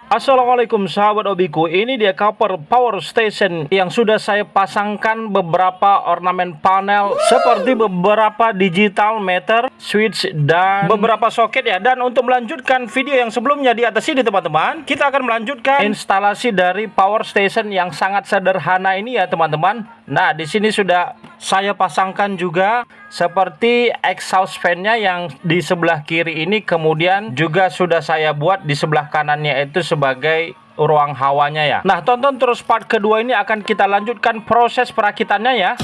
Assalamualaikum sahabat hobiku, ini dia cover power station yang sudah saya pasangkan beberapa ornamen panel seperti beberapa digital meter, switch, dan beberapa soket ya. Dan untuk melanjutkan video yang sebelumnya di atas ini teman-teman, kita akan melanjutkan instalasi dari power station yang sangat sederhana ini ya teman-teman. Nah, di sini sudah saya pasangkan juga seperti exhaust fan-nya yang di sebelah kiri ini, kemudian juga sudah saya buat di sebelah kanannya itu sebagai ruang hawanya ya. Nah, tonton terus part kedua ini, akan kita lanjutkan proses perakitannya ya.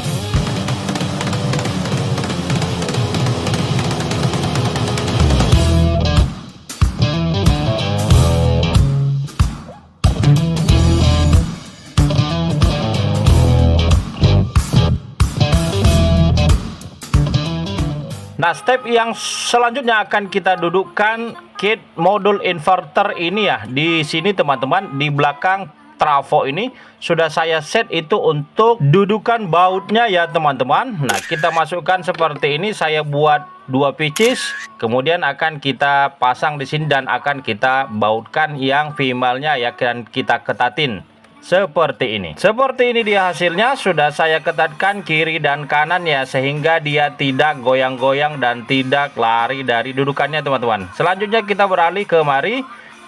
Nah, step yang selanjutnya akan kita dudukkan kit modul inverter ini ya. Di sini teman-teman, di belakang trafo ini sudah saya set itu untuk dudukan bautnya ya teman-teman. Nah, kita masukkan seperti ini, saya buat 2 pieces, kemudian akan kita pasang di sini dan akan kita bautkan yang finalnya ya, dan kita ketatin. Seperti ini. Seperti ini dia hasilnya. Sudah saya ketatkan kiri dan kanan ya, sehingga dia tidak goyang-goyang dan tidak lari dari dudukannya teman-teman. Selanjutnya kita beralih kemari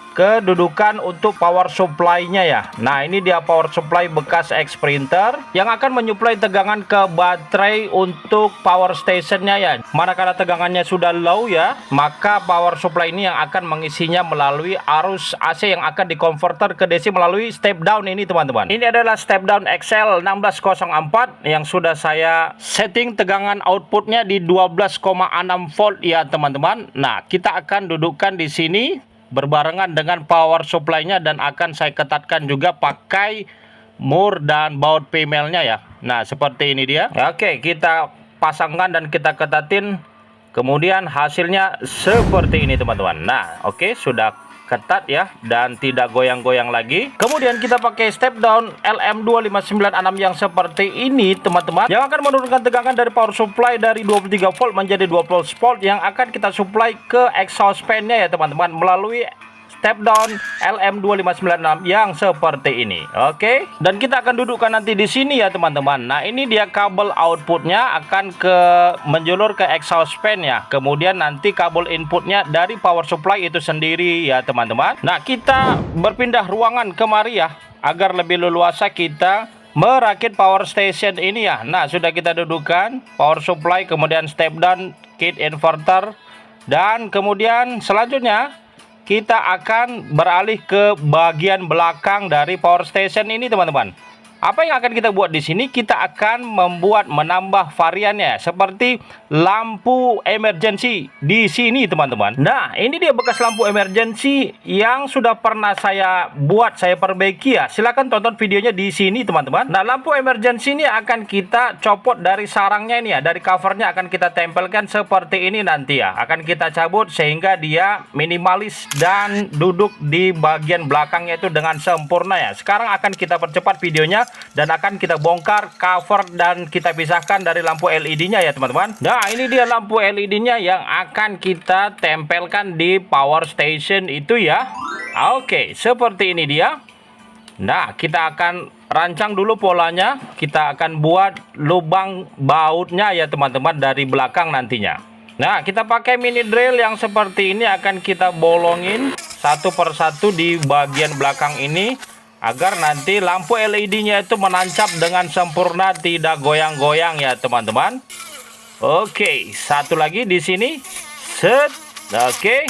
ke dudukan untuk power supply-nya ya. Nah, ini dia power supply bekas X printer yang akan menyuplai tegangan ke baterai untuk power station-nya ya. Manakala tegangannya sudah low ya, maka power supply ini yang akan mengisinya melalui arus AC yang akan dikonverter ke DC melalui step down ini teman-teman. Ini adalah step down XL1604 yang sudah saya setting tegangan outputnya di 12,6 volt ya teman-teman. Nah, kita akan dudukkan di sini berbarengan dengan power supply-nya dan akan saya ketatkan juga pakai mur dan baut female-nya ya. Nah, seperti ini dia. Oke, kita pasangkan dan kita ketatin. Kemudian hasilnya seperti ini teman-teman. Nah, oke, sudah ketat ya dan tidak goyang-goyang lagi. Kemudian kita pakai step down LM2596 yang seperti ini teman-teman, yang akan menurunkan tegangan dari power supply dari 23 volt menjadi 12 volt yang akan kita supply ke exhaust fan-nya ya teman-teman melalui step down LM2596 yang seperti ini. Oke, dan kita akan dudukkan nanti di sini ya teman-teman. Nah, ini dia kabel outputnya akan menjulur ke exhaust fan ya. Kemudian nanti kabel inputnya dari power supply itu sendiri ya teman-teman. Nah, kita berpindah ruangan kemari ya, agar lebih leluasa kita merakit power station ini ya. Nah, sudah kita dudukkan power supply, kemudian step down kit inverter, dan kemudian selanjutnya kita akan beralih ke bagian belakang dari power station ini teman-teman. Apa yang akan kita buat di sini? Kita akan menambah variannya seperti lampu emergency di sini teman-teman. Nah, ini dia bekas lampu emergency yang sudah pernah saya buat, saya perbaiki ya. Silahkan tonton videonya di sini teman-teman. Nah, lampu emergency ini akan kita copot dari sarangnya ini ya, dari covernya akan kita tempelkan seperti ini nanti ya. Akan kita cabut sehingga dia minimalis dan duduk di bagian belakangnya itu dengan sempurna ya. Sekarang akan kita percepat videonya dan akan kita bongkar cover dan kita pisahkan dari lampu LED-nya ya teman-teman. Nah, ini dia lampu LED-nya yang akan kita tempelkan di power station itu ya. Oke, seperti ini dia. Nah, kita akan rancang dulu polanya. Kita akan buat lubang bautnya ya teman-teman dari belakang nantinya. Nah, kita pakai mini drill yang seperti ini, akan kita bolongin satu persatu di bagian belakang ini agar nanti lampu LED-nya itu menancap dengan sempurna, tidak goyang-goyang ya teman-teman. Oke, satu lagi di sini. Set. Oke.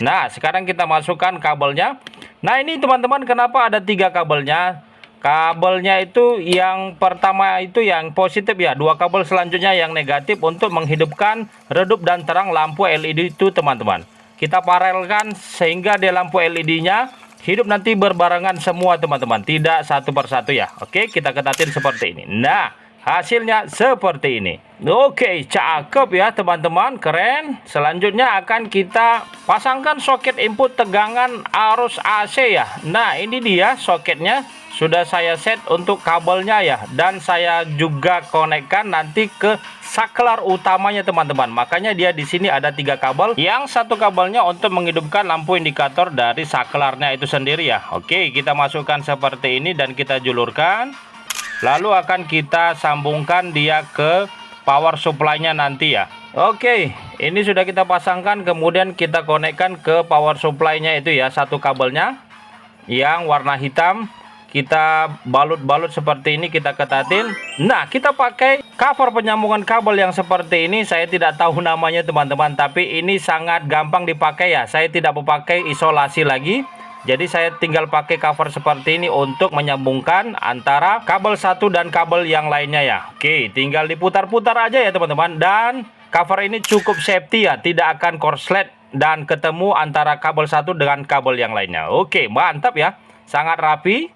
Nah, sekarang kita masukkan kabelnya. Nah, ini teman-teman, kenapa ada 3 kabelnya? Kabelnya itu yang pertama itu yang positif ya, 2 kabel selanjutnya yang negatif untuk menghidupkan redup dan terang lampu LED itu teman-teman. Kita paralelkan sehingga di lampu LED-nya hidup nanti berbarengan semua teman-teman, tidak satu persatu ya. Oke, kita ketatin seperti ini. Nah, hasilnya seperti ini. Oke, cakep ya teman-teman, keren. Selanjutnya akan kita pasangkan soket input tegangan arus AC ya. Nah, ini dia soketnya. sudah saya set untuk kabelnya ya, dan saya juga konekkan nanti ke saklar utamanya teman-teman. Makanya dia di sini ada 3 kabel. Yang satu kabelnya untuk menghidupkan lampu indikator dari saklarnya itu sendiri ya. Oke, kita masukkan seperti ini dan kita julurkan. Lalu akan kita sambungkan dia ke power supply-nya nanti ya. Oke, ini sudah kita pasangkan, kemudian kita konekkan ke power supply-nya itu ya, satu kabelnya yang warna hitam. Kita balut-balut seperti ini, kita ketatin. Nah, kita pakai cover penyambungan kabel yang seperti ini. Saya tidak tahu namanya teman-teman, tapi ini sangat gampang dipakai ya. Saya tidak memakai isolasi lagi. Jadi saya tinggal pakai cover seperti ini untuk menyambungkan antara kabel satu dan kabel yang lainnya ya. Oke, tinggal diputar-putar aja ya teman-teman. Dan cover ini cukup safety ya, tidak akan korslet dan ketemu antara kabel satu dengan kabel yang lainnya. Oke, mantap ya, sangat rapi.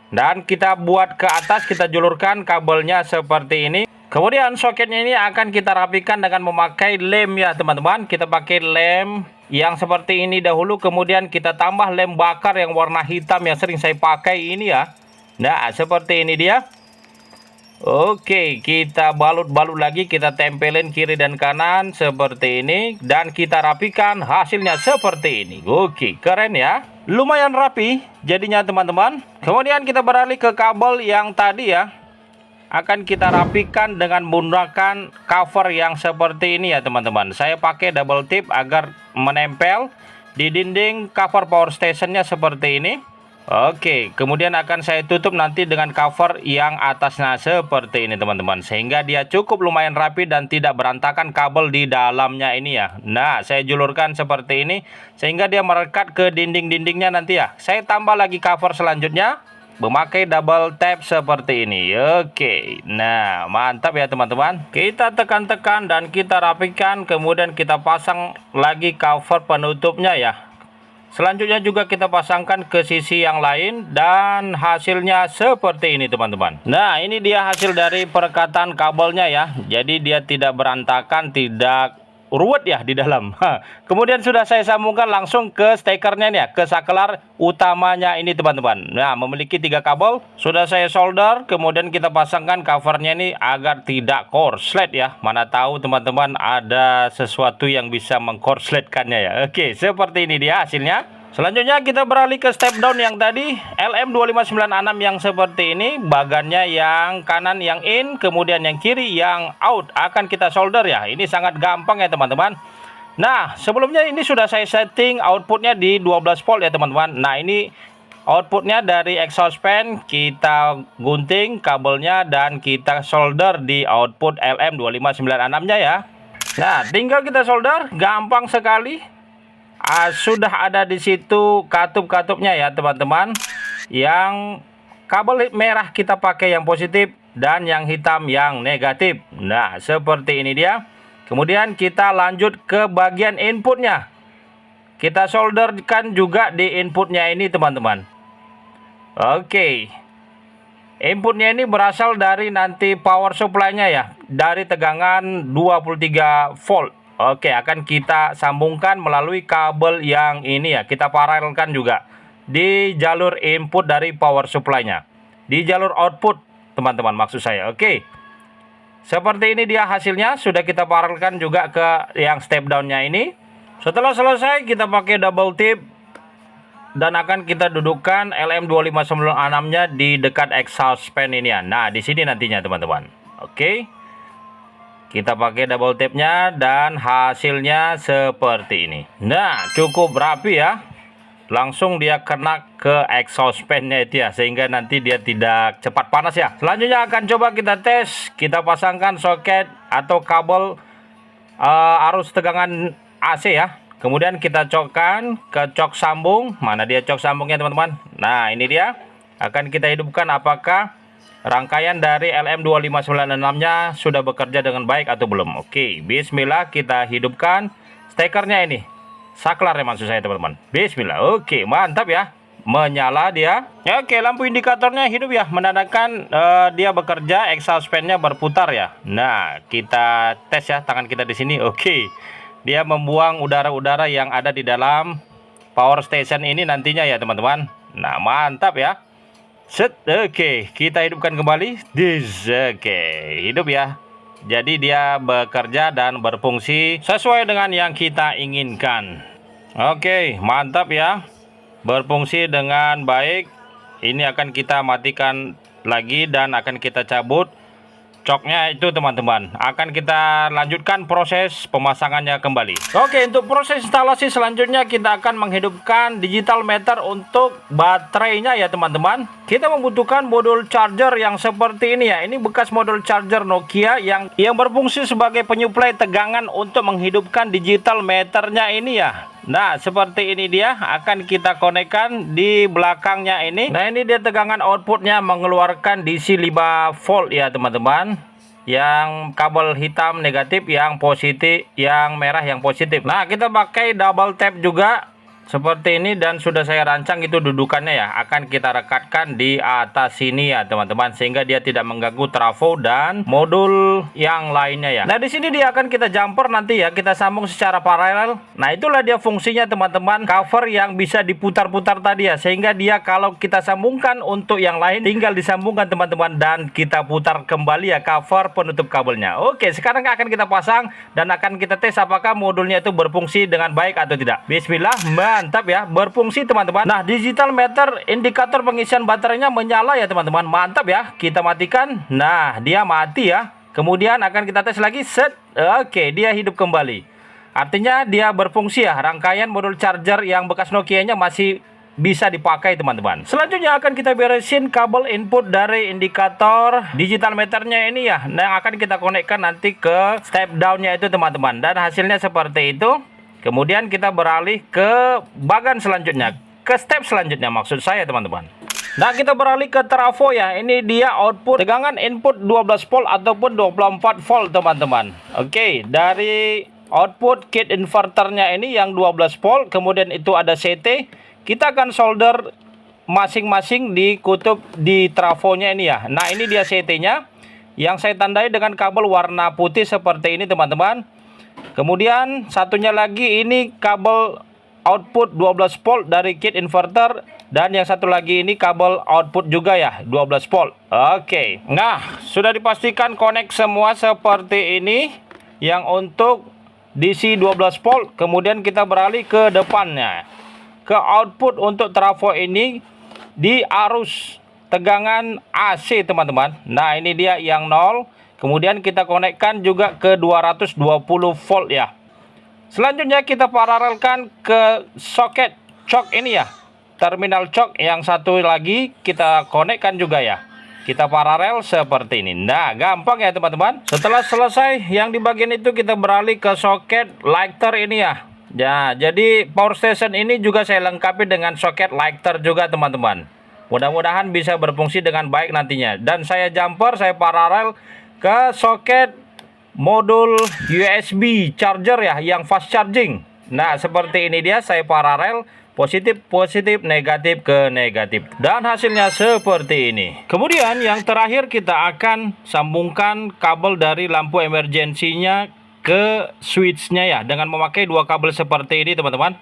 Dan kita buat ke atas, kita julurkan kabelnya seperti ini. Kemudian soketnya ini akan kita rapikan dengan memakai lem ya teman-teman. Kita pakai lem yang seperti ini dahulu, kemudian kita tambah lem bakar yang warna hitam yang sering saya pakai ini ya. Nah, seperti ini dia. Oke, kita balut-balut lagi, kita tempelin kiri dan kanan seperti ini, dan kita rapikan, hasilnya seperti ini. Oke, keren ya, lumayan rapi jadinya teman-teman. Kemudian kita beralih ke kabel yang tadi ya, akan kita rapikan dengan menggunakan cover yang seperti ini ya teman-teman. Saya pakai double tip agar menempel di dinding cover power stationnya seperti ini. Oke, kemudian akan saya tutup nanti dengan cover yang atasnya seperti ini teman-teman, sehingga dia cukup lumayan rapi dan tidak berantakan kabel di dalamnya ini ya. Nah, saya julurkan seperti ini sehingga dia merekat ke dinding-dindingnya nanti ya. Saya tambah lagi cover selanjutnya memakai double tap seperti ini. Oke, nah mantap ya teman-teman. Kita tekan-tekan dan kita rapikan, kemudian kita pasang lagi cover penutupnya ya. Selanjutnya juga kita pasangkan ke sisi yang lain, dan hasilnya seperti ini teman-teman. Nah, ini dia hasil dari perekatan kabelnya ya. Jadi dia tidak berantakan, tidak ruwet ya di dalam. Kemudian sudah saya sambungkan langsung ke stekernya nih ya, ke saklar utamanya ini teman-teman. Nah, memiliki 3 kabel. Sudah saya solder, kemudian kita pasangkan covernya ini agar tidak korslet ya. Mana tahu teman-teman ada sesuatu yang bisa mengkorsletkannya ya. Oke, seperti ini dia hasilnya. Selanjutnya kita beralih ke step down yang tadi, LM2596 yang seperti ini. Bagannya yang kanan yang in, kemudian yang kiri yang out. Akan kita solder ya. Ini sangat gampang ya teman-teman. Nah, sebelumnya ini sudah saya setting outputnya di 12 volt ya teman-teman. Nah, ini outputnya dari exhaust fan. Kita gunting kabelnya dan kita solder di output LM2596-nya ya. Nah, tinggal kita solder, gampang sekali. Sudah ada di situ katup-katupnya ya teman-teman. Yang kabel merah kita pakai yang positif dan yang hitam yang negatif. Nah, seperti ini dia. Kemudian kita lanjut ke bagian inputnya. Kita solderkan juga di inputnya ini teman-teman. Oke, inputnya ini berasal dari nanti power supply-nya ya, dari tegangan 23 volt. Oke, akan kita sambungkan melalui kabel yang ini ya. Kita paralelkan juga di jalur input dari power supply-nya, di jalur output teman-teman maksud saya. Oke, seperti ini dia hasilnya. Sudah kita paralelkan juga ke yang step down-nya ini. Setelah selesai kita pakai double tip dan akan kita dudukkan LM2596-nya di dekat exhaust fan ini ya. Nah, di sini nantinya teman-teman. Oke, kita pakai double tape-nya dan hasilnya seperti ini. Nah, cukup rapi ya. Langsung dia kena ke exhaust fan-nya itu ya, sehingga nanti dia tidak cepat panas ya. Selanjutnya akan coba kita tes. Kita pasangkan soket atau kabel arus tegangan AC ya. Kemudian kita cokkan ke cok sambung. Mana dia cok sambungnya teman-teman? Nah, ini dia. Akan kita hidupkan apakah rangkaian dari LM2596-nya sudah bekerja dengan baik atau belum. Oke, bismillah, kita hidupkan stekernya ini. Saklarnya maksud saya teman-teman. Bismillah. Oke, mantap ya. Menyala dia. Oke, lampu indikatornya hidup ya. Menandakan dia bekerja, exhaust fan-nya berputar ya. Nah, kita tes ya tangan kita di sini. Oke. Dia membuang udara-udara yang ada di dalam power station ini nantinya ya teman-teman. Nah, mantap ya. Set, oke, kita hidupkan kembali. Oke, hidup ya. Jadi dia bekerja dan berfungsi sesuai dengan yang kita inginkan. Oke, mantap ya. Berfungsi dengan baik. Ini akan kita matikan lagi dan akan kita cabut coknya itu teman-teman. Akan kita lanjutkan proses pemasangannya kembali. Oke, untuk proses instalasi selanjutnya kita akan menghidupkan digital meter untuk baterainya ya teman-teman. Kita membutuhkan modul charger yang seperti ini ya. Ini bekas modul charger Nokia yang berfungsi sebagai penyuplai tegangan untuk menghidupkan digital meternya ini ya. Nah, seperti ini dia akan kita konekkan di belakangnya ini. Nah, ini dia tegangan outputnya mengeluarkan DC 5 volt ya teman-teman. Yang kabel hitam negatif, yang positif, yang merah yang positif. Nah, kita pakai double tap juga seperti ini dan sudah saya rancang itu dudukannya ya. Akan kita rekatkan di atas sini ya teman-teman, sehingga dia tidak mengganggu trafo dan modul yang lainnya ya. Nah, di sini dia akan kita jumper nanti ya, kita sambung secara paralel. Nah, itulah dia fungsinya teman-teman, cover yang bisa diputar-putar tadi ya, sehingga dia kalau kita sambungkan untuk yang lain tinggal disambungkan teman-teman dan kita putar kembali ya cover penutup kabelnya. Oke, sekarang akan kita pasang dan akan kita tes apakah modulnya itu berfungsi dengan baik atau tidak. Bismillah. Mantap ya, berfungsi teman-teman. Nah, digital meter indikator pengisian baterainya menyala ya teman-teman. Mantap ya, kita matikan. Nah, dia mati ya. Kemudian akan kita tes lagi. Set. Oke, dia hidup kembali. Artinya dia berfungsi ya. Rangkaian modul charger yang bekas Nokia-nya masih bisa dipakai teman-teman. Selanjutnya akan kita beresin kabel input dari indikator digital meternya ini ya. Nah, yang akan kita konekkan nanti ke step down-nya itu teman-teman. Dan hasilnya seperti itu. Kemudian kita beralih ke bagan selanjutnya, ke step selanjutnya maksud saya teman-teman. Nah, kita beralih ke trafo ya. Ini dia output tegangan input 12 volt ataupun 24 volt teman-teman. Oke, dari output kit inverternya ini yang 12 volt, kemudian itu ada CT. Kita akan solder masing-masing di kutub di trafonya ini ya. Nah, ini dia CT-nya yang saya tandai dengan kabel warna putih seperti ini teman-teman. Kemudian satunya lagi ini kabel output 12 volt dari kit inverter. Dan yang satu lagi ini kabel output juga ya, 12 volt. Oke, nah sudah dipastikan connect semua seperti ini. Yang untuk DC 12 volt. Kemudian kita beralih ke depannya, ke output untuk trafo ini di arus tegangan AC teman-teman. Nah, ini dia yang 0. Kemudian kita konekkan juga ke 220 volt ya. Selanjutnya kita paralelkan ke soket cok ini ya. Terminal cok yang satu lagi kita konekkan juga ya. Kita paralel seperti ini. Nah, gampang ya teman-teman. Setelah selesai yang di bagian itu kita beralih ke soket lighter ini ya. Ya, jadi power station ini juga saya lengkapi dengan soket lighter juga teman-teman. Mudah-mudahan bisa berfungsi dengan baik nantinya. Dan saya jumper, saya paralel ke soket modul USB charger ya, yang fast charging. Nah, seperti ini dia, saya paralel positif negatif ke negatif dan hasilnya seperti ini. Kemudian yang terakhir kita akan sambungkan kabel dari lampu emergensinya ke switchnya ya, dengan memakai dua kabel seperti ini teman-teman.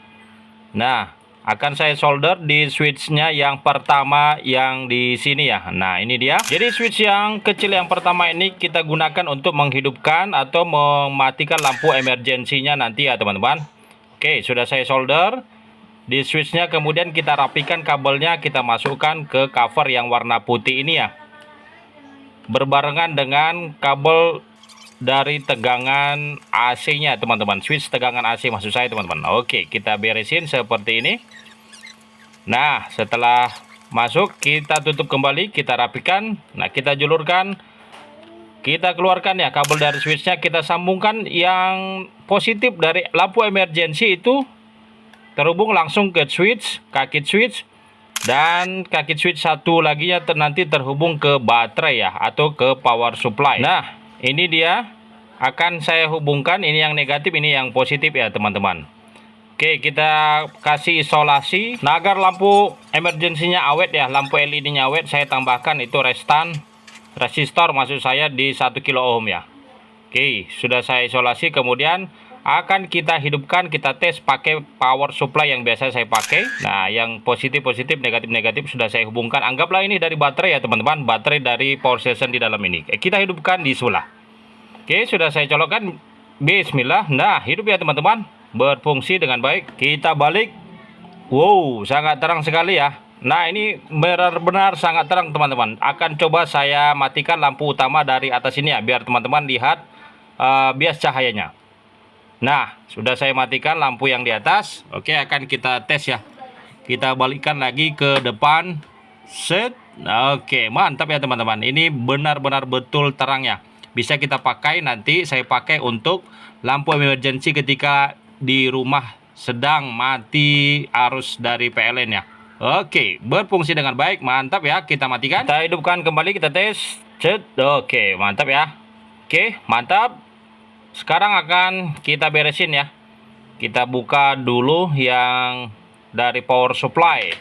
Nah, akan saya solder di switchnya yang pertama yang di sini ya. Nah, ini dia. Jadi switch yang kecil yang pertama ini kita gunakan untuk menghidupkan atau mematikan lampu emergensinya nanti ya teman-teman. Oke, sudah saya solder di switchnya. Kemudian kita rapikan kabelnya, kita masukkan ke cover yang warna putih ini ya, berbarengan dengan kabel dari tegangan AC-nya teman-teman, switch tegangan AC maksud saya teman-teman. Oke, kita beresin seperti ini. Nah, setelah masuk kita tutup kembali, kita rapikan. Nah, kita julurkan, kita keluarkan ya kabel dari switchnya, kita sambungkan yang positif dari lampu emergensi itu terhubung langsung ke switch, kaki switch, dan kaki switch satu lagi nanti terhubung ke baterai ya, atau ke power supply. Nah, ini dia akan saya hubungkan, ini yang negatif, ini yang positif ya teman-teman. Oke, kita kasih isolasi. Nah, agar lampu emergensinya awet ya, lampu LED-nya awet, saya tambahkan itu resistor maksud saya di 1 kilo ohm ya. Oke, sudah saya isolasi. Kemudian akan kita hidupkan, kita tes pakai power supply yang biasa saya pakai. Nah, yang positif-positif, negatif-negatif sudah saya hubungkan. Anggaplah ini dari baterai ya teman-teman, baterai dari power station di dalam ini. Kita hidupkan di sebelah. Oke, sudah saya colokkan. Bismillah. Nah, hidup ya teman-teman, berfungsi dengan baik. Kita balik. Wow, sangat terang sekali ya. Nah, ini benar-benar sangat terang teman-teman. Akan coba saya matikan lampu utama dari atas ini ya, biar teman-teman lihat bias cahayanya. Nah, sudah saya matikan lampu yang di atas. Oke, akan kita tes ya. Kita balikkan lagi ke depan. Set. Oke, mantap ya teman-teman. Ini benar-benar betul terang ya. Bisa kita pakai, nanti saya pakai untuk lampu emergency ketika di rumah sedang mati arus dari PLN ya. Oke, berfungsi dengan baik. Mantap ya, kita matikan. Kita hidupkan kembali, kita tes. Set. Oke, mantap ya. Oke, mantap. Sekarang akan kita beresin ya. Kita buka dulu yang dari power supply.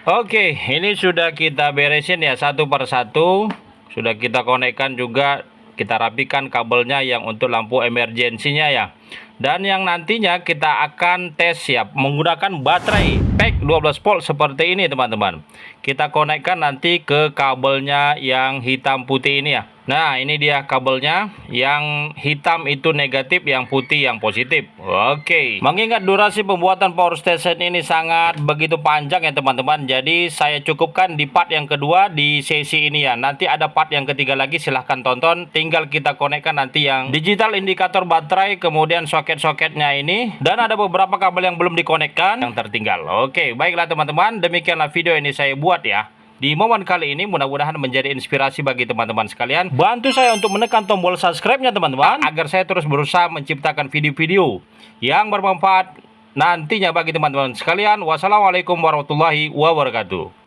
Oke, ini sudah kita beresin ya satu per satu. Sudah kita konekkan juga, kita rapikan kabelnya yang untuk lampu emergensinya ya. Dan yang nantinya kita akan tes ya menggunakan baterai pack 12 volt seperti ini teman-teman. Kita konekkan nanti ke kabelnya yang hitam putih ini ya. Nah, ini dia kabelnya, yang hitam itu negatif, yang putih yang positif. Oke, mengingat durasi pembuatan power station ini sangat begitu panjang ya teman-teman, jadi saya cukupkan di part yang kedua di sesi ini ya. Nanti ada part yang ketiga lagi, silahkan tonton. Tinggal kita konekkan nanti yang digital indikator baterai, kemudian soket-soketnya ini, dan ada beberapa kabel yang belum dikonekkan yang tertinggal. Oke, baiklah teman-teman, demikianlah video ini saya buat ya di momen kali ini. Mudah-mudahan menjadi inspirasi bagi teman-teman sekalian. Bantu saya untuk menekan tombol subscribe-nya teman-teman, agar saya terus berusaha menciptakan video-video yang bermanfaat nantinya bagi teman-teman sekalian. Wassalamualaikum warahmatullahi wabarakatuh.